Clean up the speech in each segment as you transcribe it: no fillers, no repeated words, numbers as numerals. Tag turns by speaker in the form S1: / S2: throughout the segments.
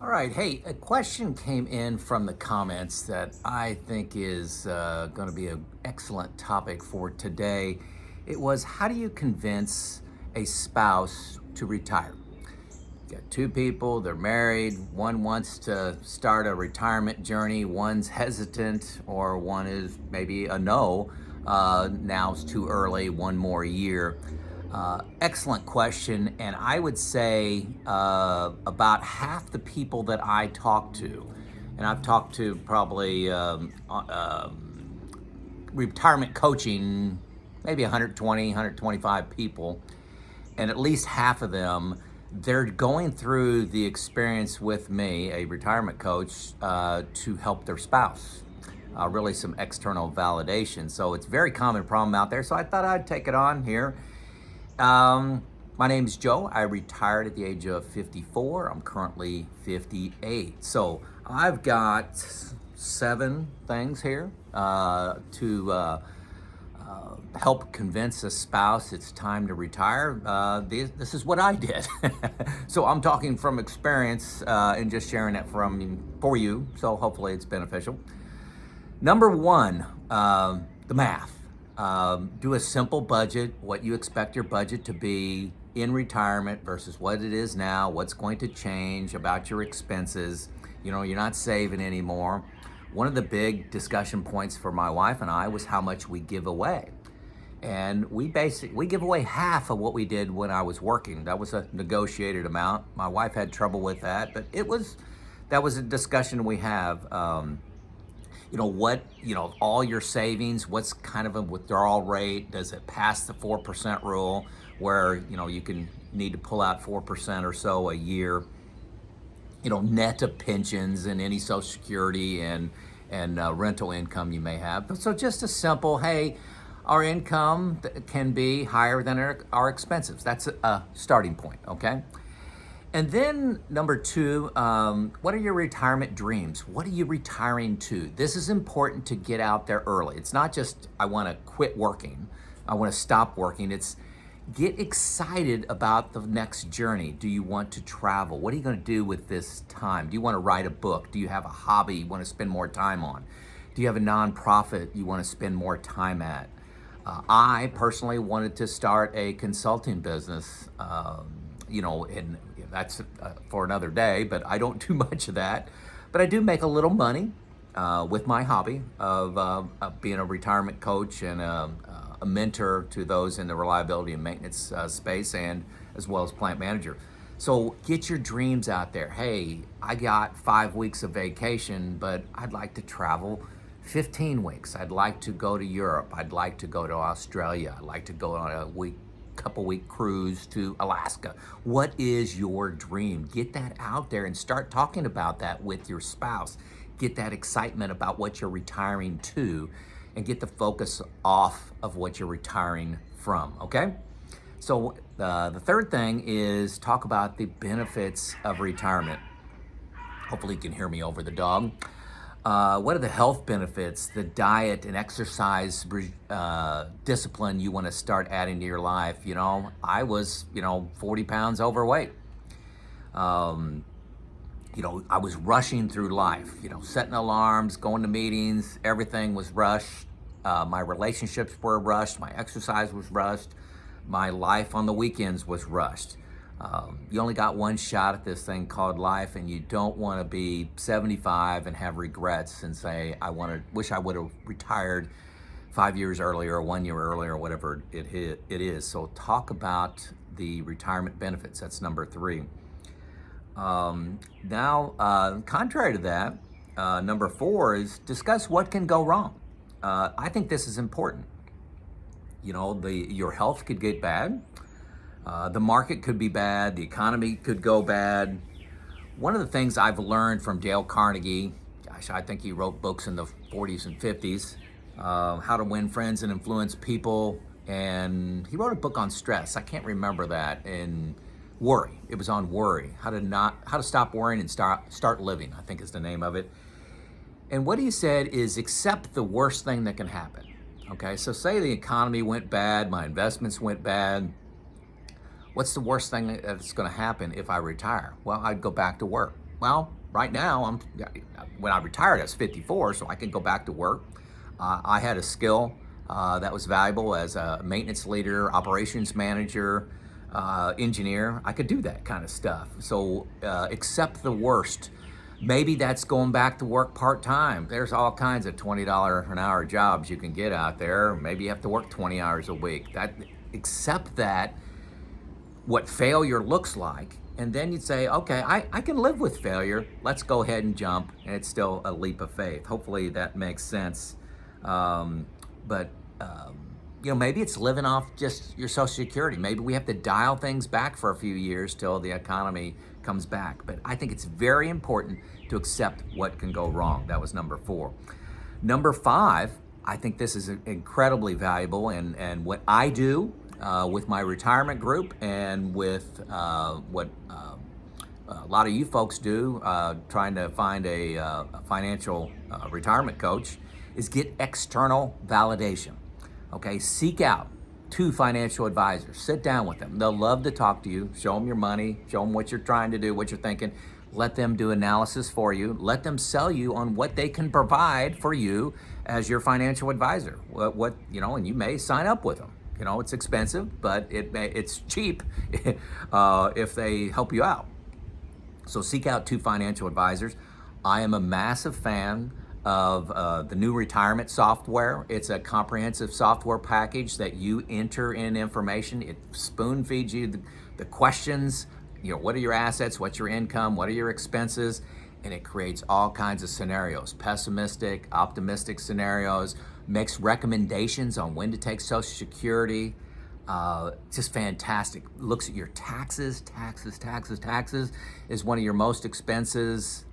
S1: All right. Hey, a question came in from the comments that I think is going to be an excellent topic for today. It was, how do you convince a spouse to retire? You got two people, they're married. One wants to start a retirement journey, one's hesitant, or one is maybe a no. Now's too early, one more year. Excellent question. And I would say about half the people that I talk to, and I've talked to probably retirement coaching, maybe 120, 125 people, and at least half of them, they're going through the experience with me, a retirement coach, to help their spouse. Really some external validation. So it's a very common problem out there. So I thought I'd take it on here. My name's Joe. I retired at the age of 54. I'm currently 58. So I've got 7 things here to help convince a spouse it's time to retire. This is what I did. So I'm talking from experience and just sharing it for you. So hopefully it's beneficial. Number one, the math. Do a simple budget, what you expect your budget to be in retirement versus what it is now, what's going to change about your expenses. You know, you're not saving anymore. One of the big discussion points for my wife and I was how much we give away. And we give away half of what we did when I was working. That was a negotiated amount. My wife had trouble with that, but that was a discussion we have. All your savings, what's kind of a withdrawal rate? Does it pass the 4% rule where, you can need to pull out 4% or so a year, net of pensions and any social security and rental income you may have. So just a simple, hey, our income can be higher than our expenses. That's a starting point, okay? And then number 2, what are your retirement dreams? What are you retiring to? This is important to get out there early. It's not just, I want to quit working, I want to stop working. It's get excited about the next journey. Do you want to travel? What are you going to do with this time? Do you want to write a book? Do you have a hobby you want to spend more time on? Do you have a nonprofit you want to spend more time at? I personally wanted to start a consulting business, and that's for another day, but I don't do much of that. But I do make a little money with my hobby of being a retirement coach and a mentor to those in the reliability and maintenance space, and as well as plant manager. So get your dreams out there. Hey, I got 5 weeks of vacation, but I'd like to travel 15 weeks. I'd like to go to Europe. I'd like to go to Australia. I'd like to go on a couple week cruise to Alaska. What is your dream? Get that out there and start talking about that with your spouse. Get that excitement about what you're retiring to, and get the focus off of what you're retiring from, okay? So the third thing is talk about the benefits of retirement. Hopefully you can hear me over the dog. What are the health benefits, the diet and exercise discipline you want to start adding to your life? I was, 40 pounds overweight. I was rushing through life, setting alarms, going to meetings, everything was rushed. My relationships were rushed, my exercise was rushed, my life on the weekends was rushed. You only got one shot at this thing called life, and you don't want to be 75 and have regrets and say, wish I would have retired 5 years earlier, 1 year earlier, whatever it is. So talk about the retirement benefits. That's number 3. Now, contrary to that, number 4 is discuss what can go wrong. I think this is important. Your health could get bad. The market could be bad. The economy could go bad. One of the things I've learned from Dale Carnegie, gosh, I think he wrote books in the 40s and 50s, How to Win Friends and Influence People, and he wrote a book on stress. I can't remember that. And worry. It was on worry. How to stop worrying and start living, I think is the name of it. And what he said is accept the worst thing that can happen. Okay, so say the economy went bad, my investments went bad. What's the worst thing that's going to happen if I retire? Well, I'd go back to work. Well, right now, when I retired, I was 54, so I could go back to work. I had a skill that was valuable as a maintenance leader, operations manager, engineer. I could do that kind of stuff. So accept the worst. Maybe that's going back to work part-time. There's all kinds of $20 an hour jobs you can get out there. Maybe you have to work 20 hours a week. Accept that, what failure looks like, and then you'd say, okay, I can live with failure. Let's go ahead and jump, and it's still a leap of faith. Hopefully that makes sense. But maybe it's living off just your Social Security. Maybe we have to dial things back for a few years till the economy comes back. But I think it's very important to accept what can go wrong. That was number 4. Number 5, I think this is incredibly valuable, and what I do with my retirement group and with what a lot of you folks do, trying to find a financial retirement coach, is get external validation. Okay, seek out 2 financial advisors. Sit down with them. They'll love to talk to you. Show them your money. Show them what you're trying to do, what you're thinking. Let them do analysis for you. Let them sell you on what they can provide for you as your financial advisor. And you may sign up with them. It's expensive, but it's cheap if they help you out. So seek out 2 financial advisors. I am a massive fan of the new retirement software. It's a comprehensive software package that you enter in information. It spoon feeds you the questions. What are your assets? What's your income? What are your expenses? And it creates all kinds of scenarios, pessimistic, optimistic scenarios, makes recommendations on when to take Social Security. Just fantastic. Looks at your taxes. Taxes is one of your most expensive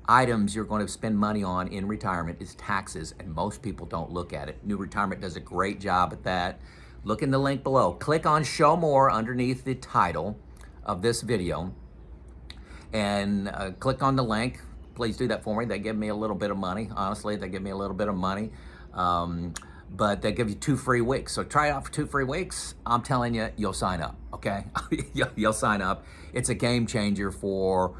S1: items you're going to spend money on in retirement is taxes, and most people don't look at it. New Retirement does a great job at that. Look in the link below. Click on Show More underneath the title of this video and click on the link. Please do that for me. They give me a little bit of money. Honestly, they give me a little bit of money. But they give you 2 free weeks. So try it out for 2 free weeks. I'm telling you, you'll sign up, okay? You'll sign up. It's a game changer for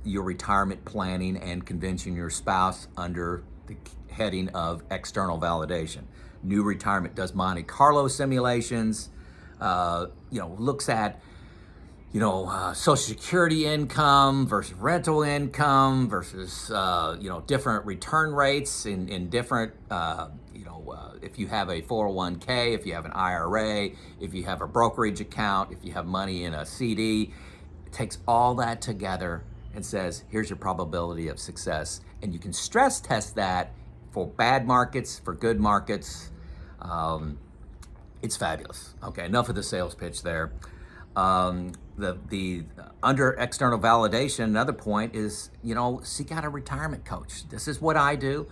S1: your retirement planning and convincing your spouse under the heading of external validation. New Retirement does Monte Carlo simulations, looks at Social Security income versus rental income versus, different return rates in different, if you have a 401k, if you have an IRA, if you have a brokerage account, if you have money in a CD, it takes all that together and says, here's your probability of success. And you can stress test that for bad markets, for good markets. It's fabulous. Okay, enough of the sales pitch there. The under external validation, another point is, seek out a retirement coach. This is what I do.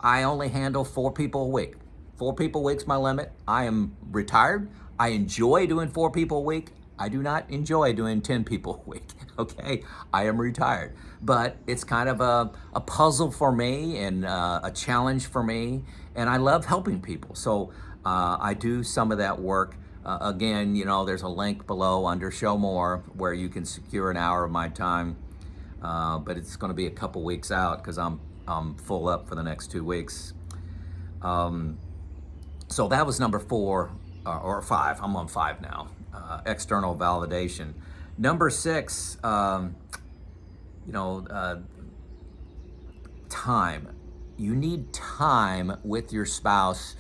S1: I only handle 4 people a week. 4 people a week's my limit. I am retired. I enjoy doing 4 people a week. I do not enjoy doing 10 people a week, okay? I am retired. But it's kind of a puzzle for me and a challenge for me, and I love helping people. So I do some of that work. Again, there's a link below under Show More where you can secure an hour of my time, but it's going to be a couple weeks out because I'm full up for the next 2 weeks. So that was number 4 or 5. I'm on 5 now. External validation. Number 6, time. You need time with your spouse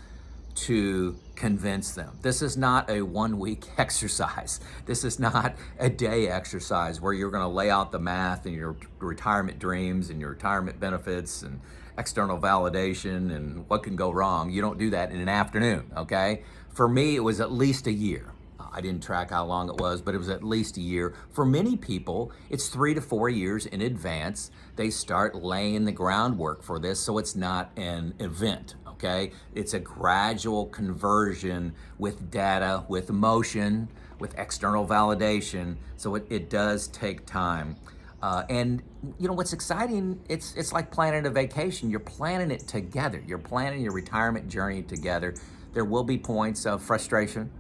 S1: to convince them. This is not a 1-week exercise. This is not a day exercise where you're going to lay out the math and your retirement dreams and your retirement benefits and external validation and what can go wrong. You don't do that in an afternoon, okay? For me, it was at least a year. I didn't track how long it was, but it was at least a year. For many people, it's 3 to 4 years in advance. They start laying the groundwork for this, so it's not an event, okay? It's a gradual conversion with data, with emotion, with external validation, so it does take time. And what's exciting, it's like planning a vacation. You're planning it together. You're planning your retirement journey together. There will be points of frustration.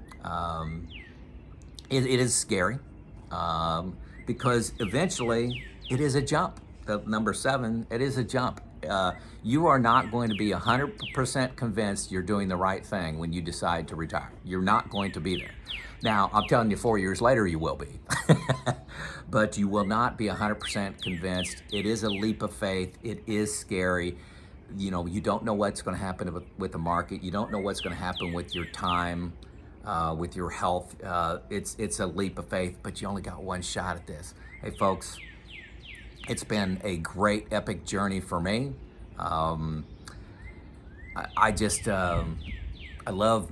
S1: It is scary, because eventually it is a jump. The number 7, it is a jump. You are not going to be 100% convinced you're doing the right thing when you decide to retire. You're not going to be there. Now, I'm telling you, 4 years later, you will be. But you will not be 100% convinced. It is a leap of faith. It is scary. You know, you don't know what's going to happen with the market. You don't know what's going to happen with your time, with your health. It's a leap of faith, but you only got one shot at this. Hey, folks, it's been a great, epic journey for me. I love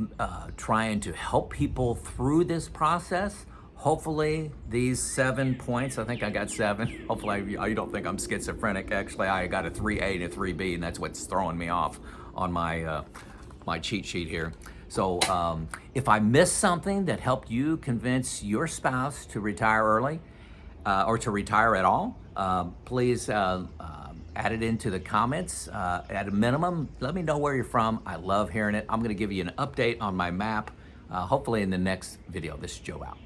S1: trying to help people through this process. Hopefully these 7 points, I think I got 7. Hopefully you don't think I'm schizophrenic. Actually, I got a 3A and a 3B, and that's what's throwing me off on my, my cheat sheet here. So if I missed something that helped you convince your spouse to retire early, or to retire at all, please add it into the comments. At a minimum, let me know where you're from. I love hearing it. I'm going to give you an update on my map, hopefully in the next video. This is Joe out.